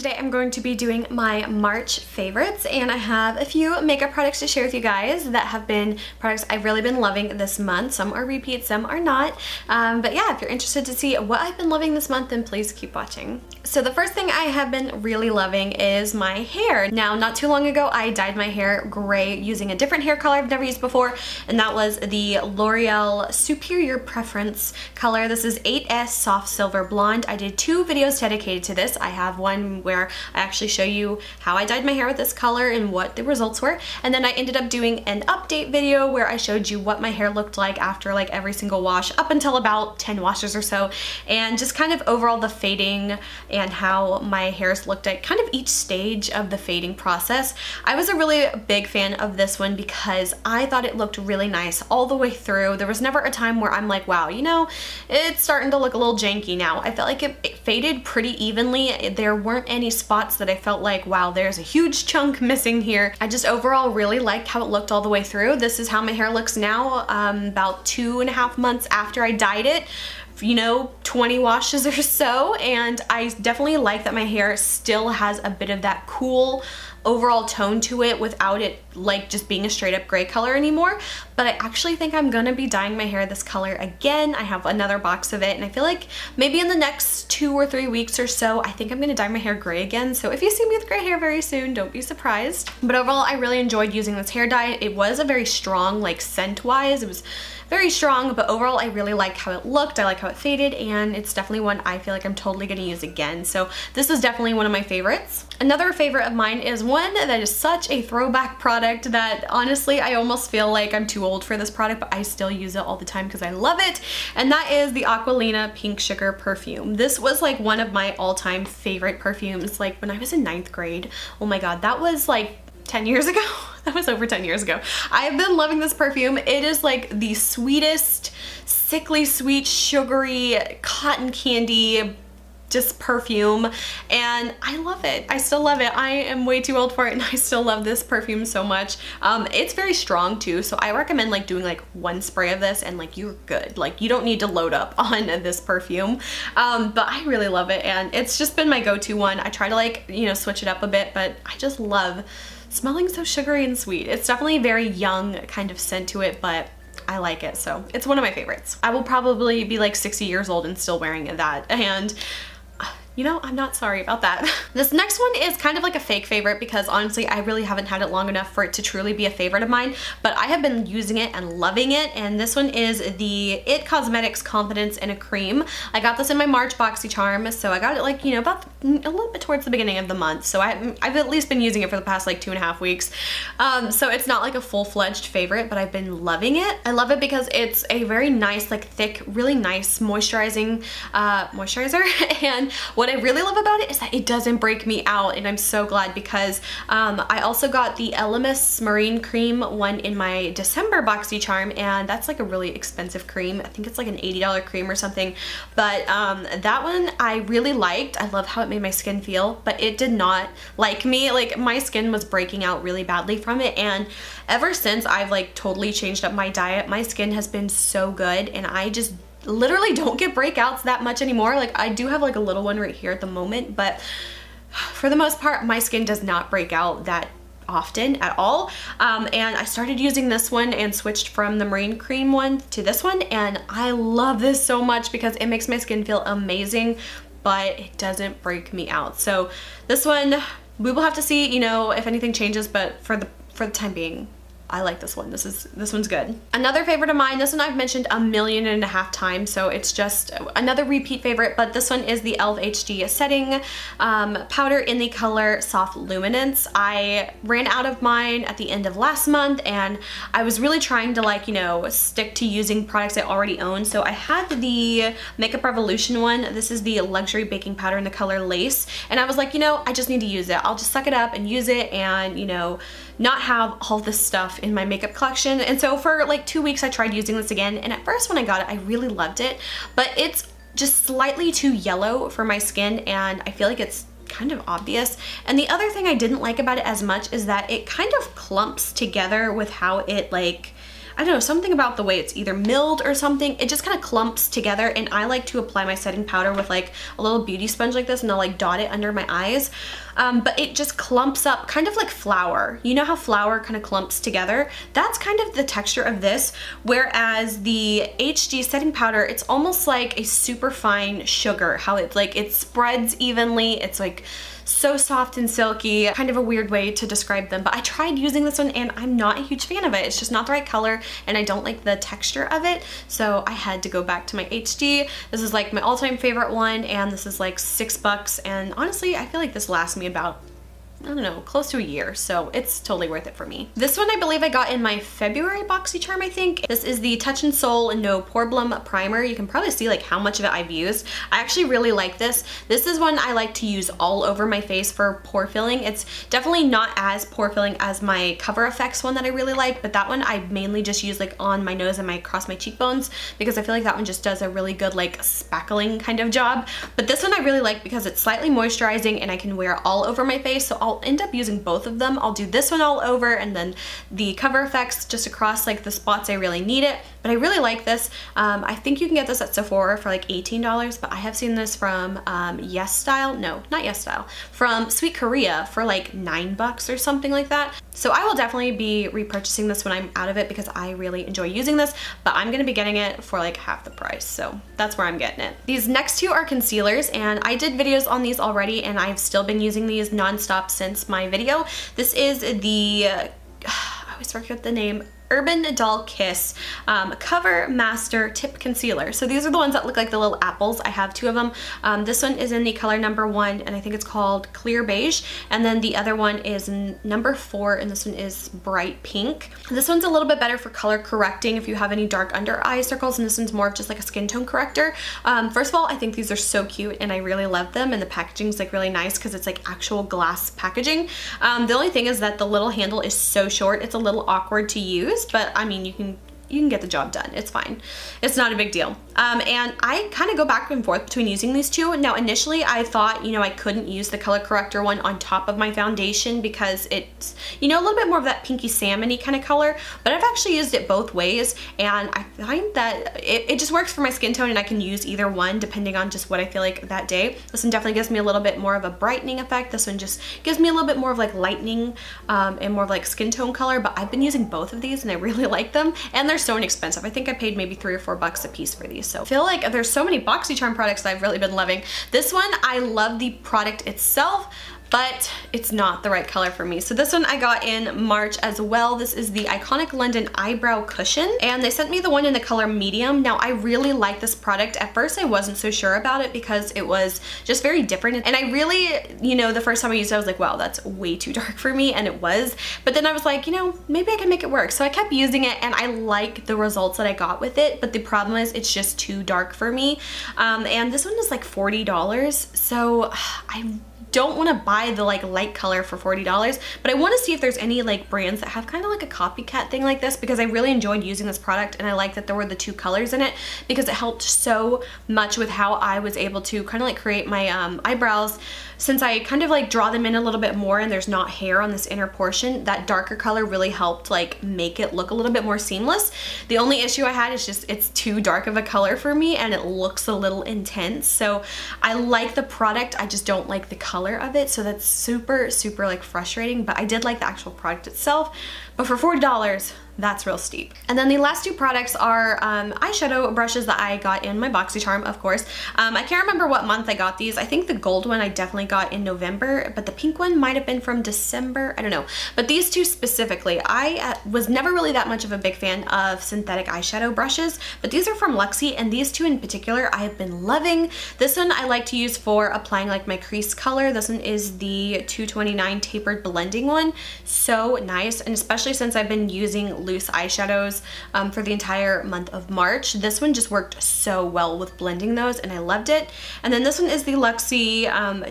today I'm going to be doing my March favorites, and I have a few makeup products to share with you guys that have been products I've really been loving this month. Some are repeats, some are not. But yeah, if you're interested to see what I've been loving this month, then please keep watching. So the first thing I have been really loving is my hair. Now, not too long ago, I dyed my hair gray using a different hair color I've never used before, and that was the L'Oreal Superior Preference color. This is 8S Soft Silver Blonde. I did 2 videos dedicated to this. I have one where I actually show you how I dyed my hair with this color and what the results were, and then I ended up doing an update video where I showed you what my hair looked like after like every single wash up until about 10 washes or so, and just kind of overall the fading and how my hairs looked at kind of each stage of the fading process. I was a really big fan of this one because I thought it looked really nice all the way through. There was never a time where I'm like, wow, you know, it's starting to look a little janky now. I felt like it faded pretty evenly. There weren't any spots that I felt like, wow, there's a huge chunk missing here. I just overall really liked how it looked all the way through. This is how my hair looks now, about 2.5 months after I dyed it. You know, 20 washes or so, and I definitely like that my hair still has a bit of that cool overall tone to it without it like just being a straight up gray color anymore. But I actually think I'm gonna be dyeing my hair this color again. I have another box of it, and I feel like maybe in the next 2 or 3 weeks or so, I think I'm gonna dye my hair gray again. So if you see me with gray hair very soon, don't be surprised. But overall, I really enjoyed using this hair dye. It was a very strong, like scent wise, it was very strong, but overall I really liked how it looked. I like how it faded, and it's definitely one I feel like I'm totally gonna use again. So this is definitely one of my favorites. Another favorite of mine is one that is such a throwback product that honestly I almost feel like I'm too old for this product, but I still use it all the time because I love it, and that is the Aqualina Pink Sugar Perfume. This was like one of my all-time favorite perfumes, like when I was in 9th grade. Oh my god, that was like 10 years ago. That was over 10 years ago. I've been loving this perfume. It is like the sweetest, sickly sweet, sugary, cotton candy just perfume, and I love it. I still love it. I am way too old for it, and I still love this perfume so much. It's very strong too, so I recommend like doing like 1 spray of this and like you're good. Like you don't need to load up on this perfume, but I really love it, and it's just been my go-to one. I try to like, you know, switch it up a bit, but I just love smelling so sugary and sweet. It's definitely a very young kind of scent to it, but I like it, so it's one of my favorites. I will probably be like 60 years old and still wearing that, and you know, I'm not sorry about that. This next one is kind of like a fake favorite because honestly, I really haven't had it long enough for it to truly be a favorite of mine, but I have been using it and loving it, and this one is the IT Cosmetics Confidence in a Cream. I got this in my March BoxyCharm, so I got it like, you know, about a little bit towards the beginning of the month, so I've at least been using it for the past like 2.5 weeks. So it's not like a full-fledged favorite, but I've been loving it. I love it because it's a very nice, like thick, really nice moisturizing moisturizer, and what I really love about it is that it doesn't break me out, and I'm so glad because I also got the Elemis Marine Cream one in my December BoxyCharm, and that's like a really expensive cream. I think it's like an $80 cream or something, but that one I really liked. I love how it made my skin feel, but it did not like me. Like my skin was breaking out really badly from it, and ever since I've like totally changed up my diet, my skin has been so good, and I just literally don't get breakouts that much anymore. Like I do have like a little one right here at the moment, but for the most part my skin does not break out that often at all. And I started using this one and switched from the Marine Cream one to this one, and I love this so much because it makes my skin feel amazing, but it doesn't break me out. So this one, we will have to see, you know, if anything changes, but for the time being, I like this one. This one's good. Another favorite of mine, this one I've mentioned 1.5 million times, so it's just another repeat favorite, but this one is the e.l.f. HD Setting Powder in the color Soft Luminence. I ran out of mine at the end of last month, and I was really trying to like, you know, stick to using products I already own, so I had the Makeup Revolution one. This is the Luxury Baking Powder in the color Lace, and I was like, you know, I just need to use it. I'll just suck it up and use it, and you know, not have all this stuff in my makeup collection. And so for like 2 weeks I tried using this again, and at first when I got it I really loved it, but it's just slightly too yellow for my skin, and I feel like it's kind of obvious. And the other thing I didn't like about it as much is that it kind of clumps together with how it like, I don't know, something about the way it's either milled or something. It just kind of clumps together, and I like to apply my setting powder with like a little beauty sponge like this, and I'll like dot it under my eyes. But it just clumps up kind of like flour. You know how flour kind of clumps together? That's kind of the texture of this, whereas the HD setting powder, it's almost like a super fine sugar, how it's like it spreads evenly. It's like so soft and silky, kind of a weird way to describe them. But I tried using this one and I'm not a huge fan of it. It's just not the right color and I don't like the texture of it. So I had to go back to my HD. This is like my all-time favorite one, and this is like $6. And honestly, I feel like this lasts me about, I don't know, close to a year, so it's totally worth it for me. This one I believe I got in my February BoxyCharm, I think. This is the Touch and Soul No Poreblem Primer. You can probably see like how much of it I've used. I actually really like this. This is one I like to use all over my face for pore filling. It's definitely not as pore filling as my Cover FX one that I really like, but that one I mainly just use like on my nose and across my cheekbones, because I feel like that one just does a really good like spackling kind of job. But this one I really like because it's slightly moisturizing and I can wear it all over my face, so I'll end up using both of them. I'll do this one all over and then the Cover FX just across like the spots I really need it. But I really like this. I think you can get this at Sephora for like $18, but I have seen this from Yes Style. No, not Yes Style. From Sweet Korea for like $9 or something like that. So I will definitely be repurchasing this when I'm out of it because I really enjoy using this, but I'm gonna be getting it for like half the price. So that's where I'm getting it. These next two are concealers, and I did videos on these already and I've still been using these nonstop since my video. This is the, I always forget the name, Urban Doll Kiss Cover Master Tip Concealer. So these are the ones that look like the little apples. I have two of them. This one is in the color number 1, and I think it's called Clear Beige. And then the other one is number 4, and this one is Bright Pink. This one's a little bit better for color correcting if you have any dark under eye circles, and this one's more of just like a skin tone corrector. First of all, I think these are so cute and I really love them, and the packaging is like really nice because it's like actual glass packaging. The only thing is that the little handle is so short, it's a little awkward to use, but I mean, you can get the job done. It's fine. It's not a big deal. And I kind of go back and forth between using these two. Now, initially I thought, you know, I couldn't use the color corrector one on top of my foundation because it's, you know, a little bit more of that pinky salmon-y kind of color, but I've actually used it both ways, and I find that it just works for my skin tone, and I can use either one depending on just what I feel like that day. This one definitely gives me a little bit more of a brightening effect. This one just gives me a little bit more of like lightening and more of like skin tone color, but I've been using both of these and I really like them, and they're so inexpensive. I think I paid maybe $3 or $4 a piece for these. So I feel like there's so many BoxyCharm products that I've really been loving. This one, I love the product itself, but it's not the right color for me. So this one I got in March as well. This is the Iconic London Eyebrow Cushion, and they sent me the one in the color medium. Now, I really like this product. At first I wasn't so sure about it because it was just very different, and I really, you know, the first time I used it I was like, wow, that's way too dark for me, and it was. But then I was like, you know, maybe I can make it work. So I kept using it and I like the results that I got with it, but the problem is it's just too dark for me. And this one is like $40, so I don't want to buy the like light color for $40, but I want to see if there's any like brands that have kind of like a copycat thing like this, because I really enjoyed using this product, and I like that there were the two colors in it because it helped so much with how I was able to kind of like create my eyebrows. Since I kind of like draw them in a little bit more and there's not hair on this inner portion, that darker color really helped like make it look a little bit more seamless. The only issue I had is just it's too dark of a color for me and it looks a little intense. So I like the product, I just don't like the color of it, so that's super like frustrating. But I did like the actual product itself, but for $40, that's real steep. And then the last two products are eyeshadow brushes that I got in my BoxyCharm, of course. I can't remember what month I got these. I think the gold one I definitely got in November, but the pink one might have been from December. I don't know. But these two specifically, I was never really that much of a big fan of synthetic eyeshadow brushes, but these are from Luxie, and these two in particular I have been loving. This one I like to use for applying like my crease color. This one is the 229 tapered blending one. So nice, and especially since I've been using loose eyeshadows for the entire month of March. This one just worked so well with blending those, and I loved it. And then this one is the Luxie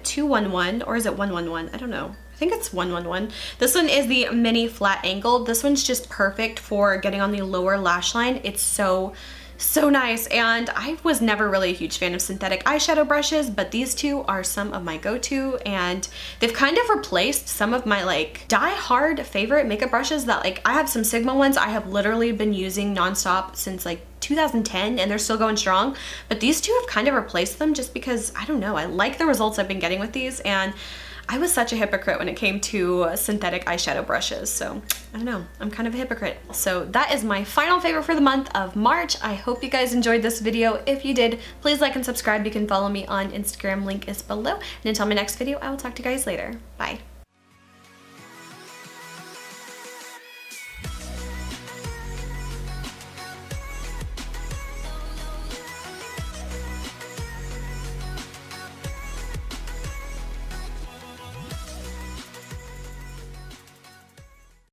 211, or is it 111? I don't know. I think it's 111. This one is the mini flat angled. This one's just perfect for getting on the lower lash line. It's so so nice. And I was never really a huge fan of synthetic eyeshadow brushes, but these two are some of my go-to, and they've kind of replaced some of my like die-hard favorite makeup brushes that like I have some Sigma ones I have literally been using nonstop since like 2010 and they're still going strong, but these two have kind of replaced them just because, I don't know, I like the results I've been getting with these, and I was such a hypocrite when it came to synthetic eyeshadow brushes, so I don't know, I'm kind of a hypocrite. So that is my final favorite for the month of March. I hope you guys enjoyed this video. If you did, please like and subscribe. You can follow me on Instagram, link is below. And until my next video, I will talk to you guys later. Bye.